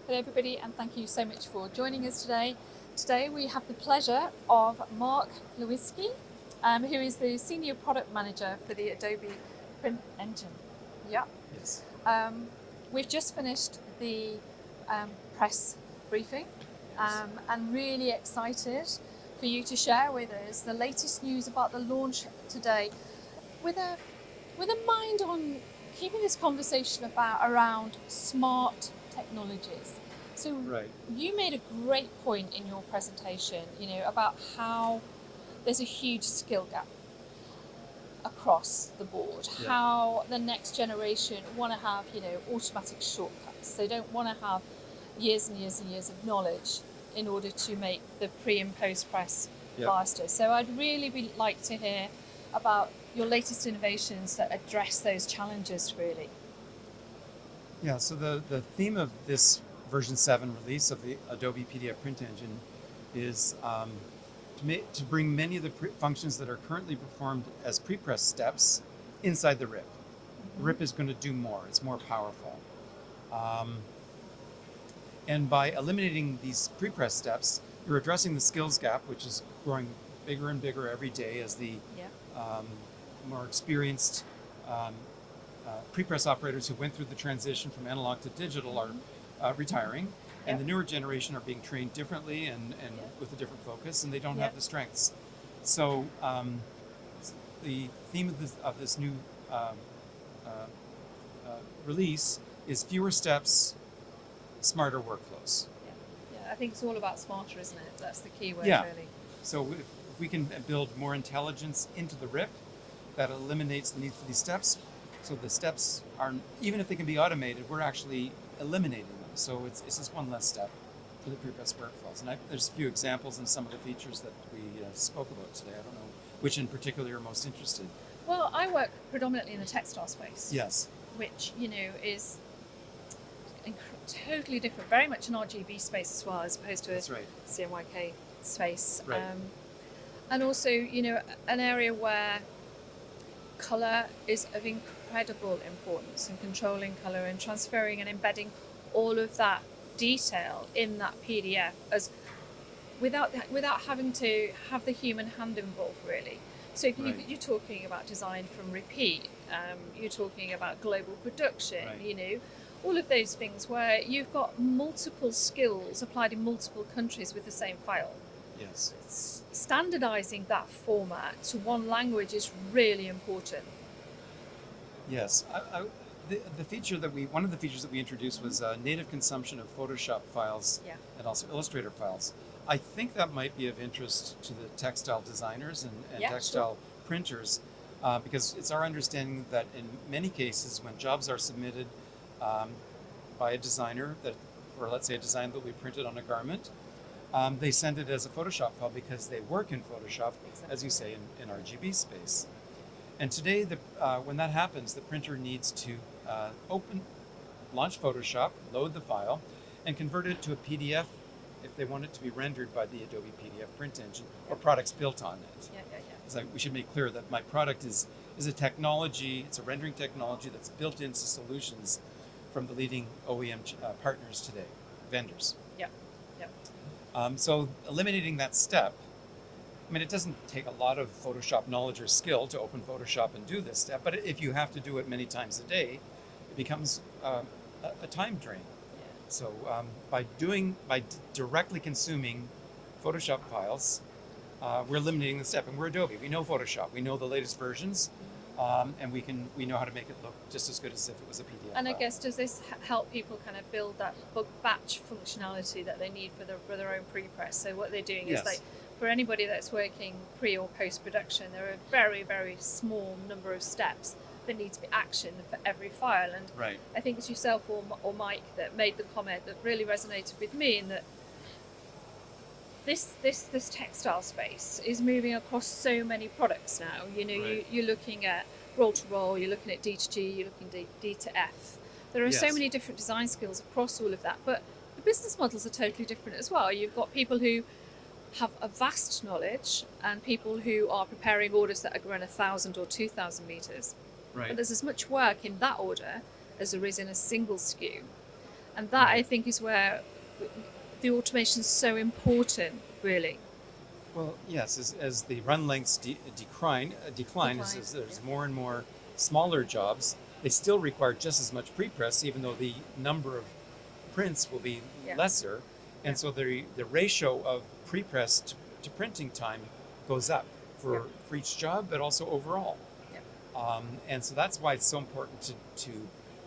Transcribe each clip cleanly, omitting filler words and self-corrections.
Hello everybody, and thank you so much for joining us today. Today we have the pleasure of Mark Lewicki, who is the Senior Product Manager for the Adobe Print Engine. Yeah. Yes. We've just finished the press briefing, and really excited for you to share with us the latest news about the launch today, with a mind on keeping this conversation around smart technologies. So Right. you made a great point in your presentation, about how there's a huge skill gap across the board. Yeah. How the next generation want to have, automatic shortcuts. They don't want to have years and years and years of knowledge in order to make the pre and post press faster. So I'd really like to hear about your latest innovations that address those challenges, really. Yeah, so the theme of this version 7 release of the Adobe PDF Print Engine is to bring many of the functions that are currently performed as pre-press steps inside the RIP. The RIP is going to do more, it's more powerful. And by eliminating these pre-press steps, you're addressing the skills gap, which is growing bigger and bigger every day as the more experienced pre-press operators who went through the transition from analog to digital are retiring, and the newer generation are being trained differently and with a different focus, and they don't have the strengths. So the theme of this new release is fewer steps, smarter workflows. I think it's all about smarter, isn't it? That's the key word, really. So if we can build more intelligence into the RIP, that eliminates the need for these steps. So the steps are, even if they can be automated, we're actually eliminating them. So it's just one less step for the pre-press workflows. And there's a few examples in some of the features that we spoke about today. I don't know which in particular you're most interested. Well, I work predominantly in the textile space. Yes. Which, is totally different, very much an RGB space as well, as opposed to a CMYK space. Right. And also, an area where colour is of incredible importance, and controlling colour and transferring and embedding all of that detail in that PDF as without having to have the human hand involved, really. So you're talking about design from repeat, you're talking about global production, all of those things where you've got multiple skills applied in multiple countries with the same file. Yes. Standardizing that format to one language is really important. Yes. One of the features that we introduced was native consumption of Photoshop files and also Illustrator files. I think that might be of interest to the textile designers and textile printers, because it's our understanding that in many cases when jobs are submitted by a designer, or let's say a design that we printed on a garment, they send it as a Photoshop file because they work in Photoshop, as you say, in RGB space. And today, when that happens, the printer needs to launch Photoshop, load the file, and convert it to a PDF if they want it to be rendered by the Adobe PDF Print Engine or products built on it. We should make clear that my product is a technology, it's a rendering technology that's built into solutions from the leading OEM partners today, vendors. So eliminating that step, it doesn't take a lot of Photoshop knowledge or skill to open Photoshop and do this step, but if you have to do it many times a day, it becomes a time drain. So by directly consuming Photoshop files, we're eliminating the step. And we're Adobe. We know Photoshop. We know the latest versions, and we know how to make it look just as good as if it was a PDF. And I guess, does this help people kind of build that bulk batch functionality that they need for their own pre-press? So what they're doing is, like, for anybody that's working pre or post production, there are a very, very small number of steps that need to be actioned for every file. And I think it's yourself or Mike that made the comment that really resonated with me, in that this textile space is moving across so many products now. You're looking at roll to roll, you're looking at D to G, you're looking at D to F. There are so many different design skills across all of that, but the business models are totally different as well. You've got people who have a vast knowledge and people who are preparing orders that are run 1,000 or 2,000 meters. Right. And there's as much work in that order as there is in a single SKU. And that, Right. I think, is where the automation is so important, really. Well, yes, as the run lengths decline, as there's Yeah. more and more smaller jobs, they still require just as much pre-press, even though the number of prints will be Yeah. lesser. And Yeah. so the ratio of pre-press to printing time goes up for each job, but also overall. Yeah. And so that's why it's so important to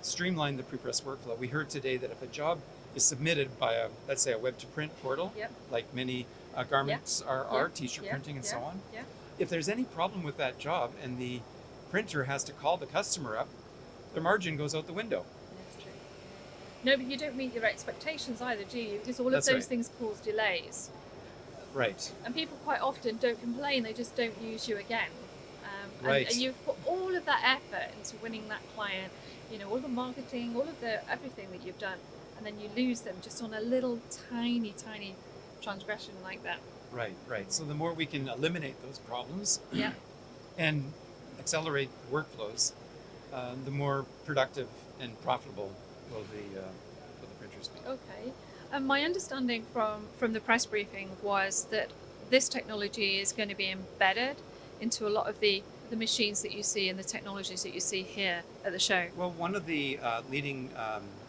streamline the pre-press workflow. We heard today that if a job is submitted by let's say a web-to-print portal, Yep. like many garments are, t-shirt printing and so on. Yeah. If there's any problem with that job and the printer has to call the customer up, their margin goes out the window. That's true. No, but you don't meet your expectations either, do you? Because all of That's those right. things cause delays. Right. And people quite often don't complain, they just don't use you again. Right. And you've put all of that effort into winning that client, all the marketing, all of the everything that you've done, and then you lose them just on a little tiny transgression like that. Right. So the more we can eliminate those problems Yeah. and accelerate workflows, the more productive and profitable will the printers be. Okay. And my understanding from the press briefing was that this technology is going to be embedded into a lot of the machines that you see and the technologies that you see here at the show. Well, one of the leading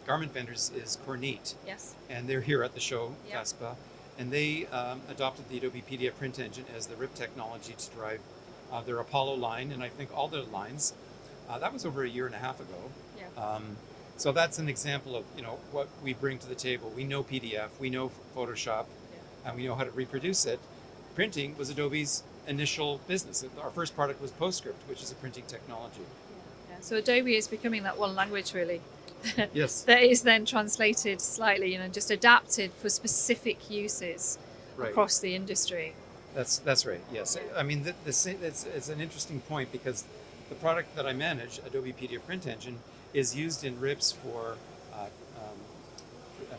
garment vendors is Kornit, Yes. and they're here at the show, Yeah. Fespa, and they adopted the Adobe PDF Print Engine as the RIP technology to drive their Apollo line, and I think all their lines. That was over a year and a half ago. Yeah. So that's an example of what we bring to the table. We know PDF, we know Photoshop, and we know how to reproduce it. Printing was Adobe's initial business. Our first product was PostScript, which is a printing technology. Yeah. So Adobe is becoming that one language, really. Yes. That is then translated slightly, just adapted for specific uses Right. across the industry. That's right. Yes. I mean, it's an interesting point because the product that I manage, Adobe PDF Print Engine, is used in RIPs for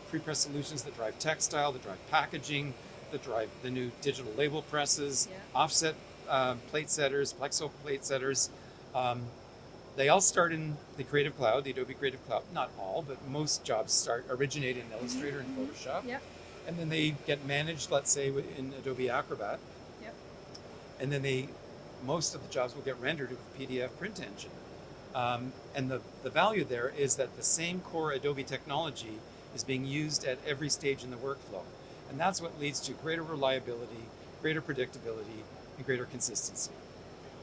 pre-press solutions that drive textile, that drive packaging, that drive the new digital label presses, offset plate setters, flexo plate setters. They all start in the Creative Cloud, the Adobe Creative Cloud. Not all, but most jobs originate in Illustrator and Photoshop. Yep. And then they get managed, let's say, in Adobe Acrobat. Yep. And then most of the jobs will get rendered with PDF Print Engine. And the value there is that the same core Adobe technology is being used at every stage in the workflow. And that's what leads to greater reliability, greater predictability, and greater consistency.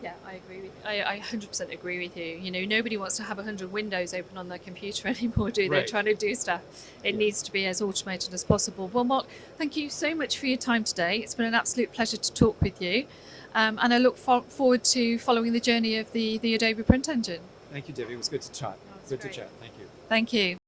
Yeah, I agree with I 100% agree with you. Nobody wants to have 100 windows open on their computer anymore, do they? Right. Trying to do stuff. It needs to be as automated as possible. Well, Mark, thank you so much for your time today. It's been an absolute pleasure to talk with you. And I look forward to following the journey of the Adobe Print Engine. Thank you, Debbie. It was good to chat. Oh, it's Good to great. chat. Thank you. Thank you.